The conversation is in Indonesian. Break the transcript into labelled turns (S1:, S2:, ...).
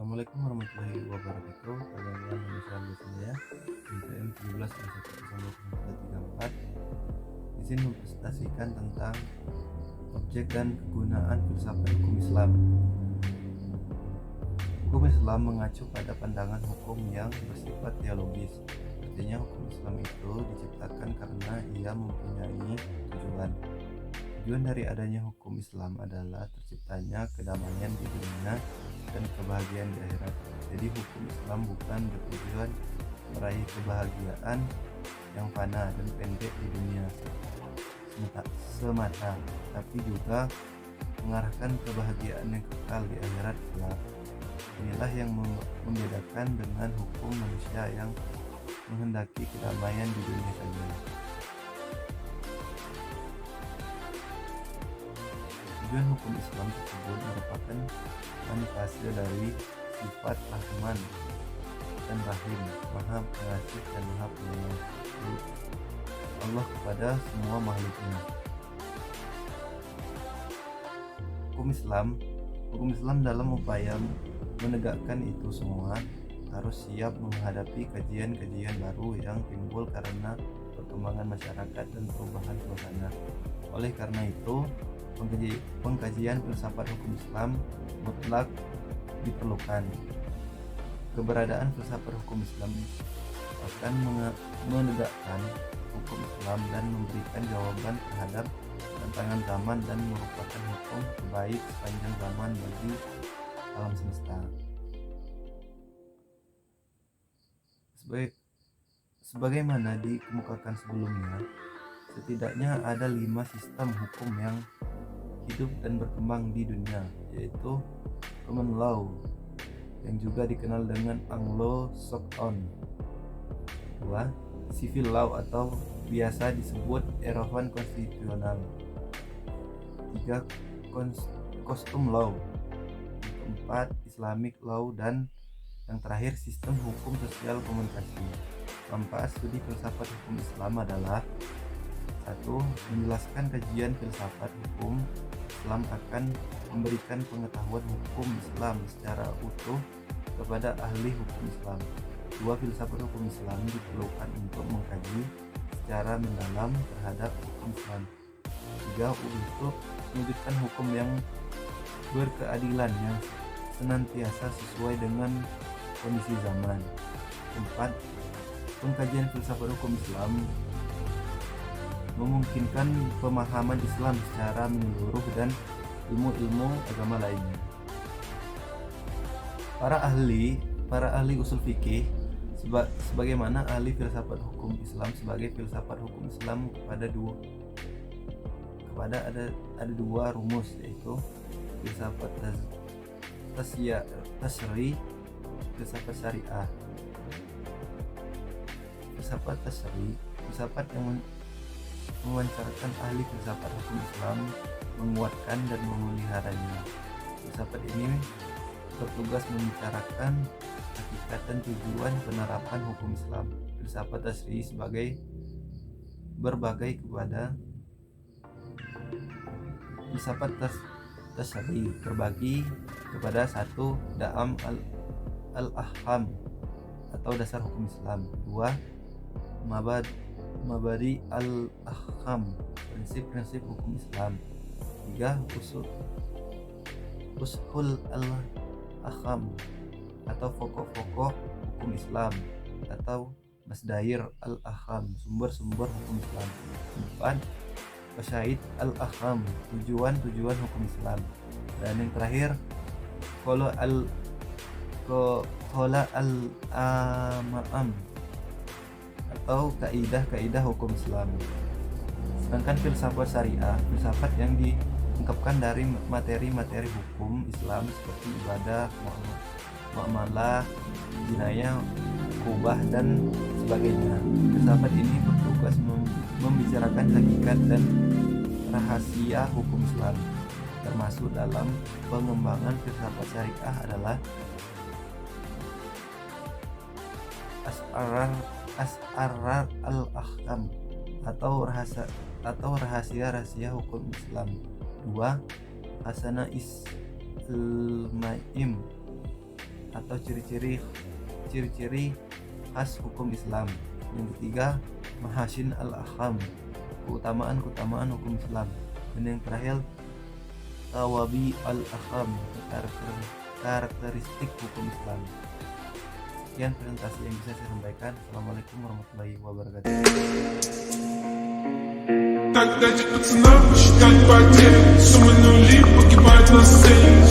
S1: Assalamualaikum warahmatullahi wabarakatuh. Pada bulan Indonesia saya MTM 17 izin mempresentasikan tentang objek dan kegunaan filsafat hukum Islam. Hukum Islam mengacu pada pandangan hukum yang bersifat teologis. Artinya hukum Islam itu diciptakan karena ia mempunyai tujuan. Tujuan dari adanya hukum Islam adalah terciptanya kedamaian di dunia dan kebahagiaan di akhirat. Jadi hukum Islam bukan bertujuan meraih kebahagiaan yang fana dan pendek di dunia semata, tapi juga mengarahkan kebahagiaan yang kekal di akhirat kelak. Inilah yang membedakan dengan hukum manusia yang menghendaki kedamaian di dunia saja. Tujuan hukum Islam tersebut merupakan manifestasi dari sifat Rahman dan Rahim, Maha Pengasih dan Maha Penyayang Allah kepada semua makhluknya. Hukum Islam dalam upaya menegakkan itu semua harus siap menghadapi kajian-kajian baru yang timbul karena perkembangan masyarakat dan perubahan suasana. Oleh karena itu, pengkajian filsafat hukum Islam mutlak diperlukan. Keberadaan filsafat hukum Islam akan menegakkan hukum Islam dan memberikan jawaban terhadap tantangan zaman dan merupakan hukum terbaik sepanjang zaman bagi alam semesta. Sebagaimana dikemukakan sebelumnya, setidaknya ada 5 sistem hukum yang hidup dan berkembang di dunia, yaitu common law yang juga dikenal dengan Anglo-Saxon. 2. Civil law atau biasa disebut Eropan konstitusional. 3. Custom law. 4. Islamic law, dan yang terakhir sistem hukum sosial komunikasi. Manfaat studi filsafat hukum Islam adalah: 1. Menjelaskan kajian filsafat hukum Islam akan memberikan pengetahuan hukum Islam secara utuh kepada ahli hukum Islam. 2. Filsafat hukum Islam diperlukan untuk mengkaji secara mendalam terhadap hukum Islam. 3. Untuk mewujudkan hukum yang berkeadilan yang senantiasa sesuai dengan kondisi zaman. 4. Pengkajian filsafat hukum Islam memungkinkan pemahaman Islam secara menyeluruh dan ilmu-ilmu agama lainnya. Para ahli usul fikih sebagaimana ahli filsafat hukum Islam sebagai filsafat hukum Islam ada dua rumus, yaitu filsafat tasri, filsafat syariah. Filsafat tasri, filsafat yang memancarkan ahli filsafat hukum Islam, menguatkan dan memeliharanya. Filsafat ini bertugas membicarakan hakikat dan tujuan penerapan hukum Islam. Filsafat tasri berbagai kepada filsafat tasri terbagi kepada: 1. Da'am al-ahkam atau dasar hukum Islam. 2. Mabadi al-ahkam, prinsip-prinsip hukum Islam. 3. Ushul al-ahkam atau pokok-pokok hukum Islam atau masdair al-ahkam, sumber-sumber hukum Islam. 4. Qasaid al-ahkam, tujuan-tujuan hukum Islam. Dan yang terakhir, qala al-amam atau kaidah-kaidah hukum Islam. Sedangkan filsafat syariah, filsafat yang diungkapkan dari materi-materi hukum Islam seperti ibadah, muamalah, jinayah, kubah, dan sebagainya. Filsafat ini bertugas membicarakan hakikat dan rahasia hukum Islam. Termasuk dalam pengembangan filsafat syariah adalah as'arar al-ahkam atau rahasia-rahasia hukum Islam. 2. Hasana Ismaim atau ciri-ciri khas hukum Islam. Yang ketiga, mahasin al-ahkam, keutamaan hukum Islam. Dan yang terakhir, tawabi al-ahkam, karakteristik hukum Islam. Sekian presentasi yang bisa saya sampaikan. Assalamualaikum warahmatullahi wabarakatuh.
S2: Так дайте пацанам посчитать потери. Суммы нули погибают на сцене.